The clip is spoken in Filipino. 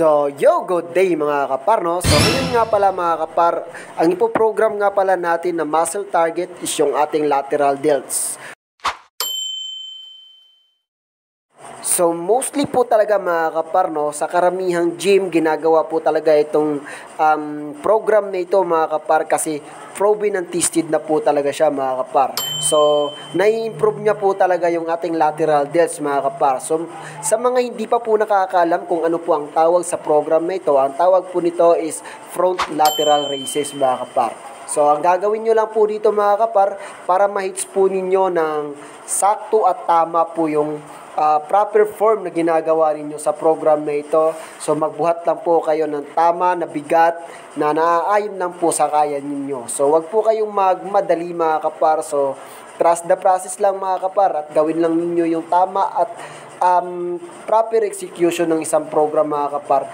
So, yo, good day mga kapar, no? So, ngayon nga pala mga kapar, ang ipoprogram nga pala natin na muscle target is yung ating lateral delts. So, mostly po talaga mga kapar, no, sa karamihang gym, ginagawa po talaga itong program na ito mga kapar kasi proven and tested na po talaga siya mga kapar. So, nai-improve niya po talaga yung ating lateral delts mga kapar. So, sa mga hindi pa po nakakaalam kung ano po ang tawag sa program na ito, ang tawag po nito is front lateral raises mga kapar. So, ang gagawin nyo lang po dito mga kapar, para ma-hits po ninyo ng sakto at tama po yung proper form na ginagawa ninyo sa program na ito. So, magbuhat lang po kayo ng tama na bigat na naaayon lang po sa kaya ninyo. So, wag po kayong magmadali mga kapar. So, trust the process lang mga kapar at gawin lang ninyo yung tama at proper execution ng isang program mga kapar.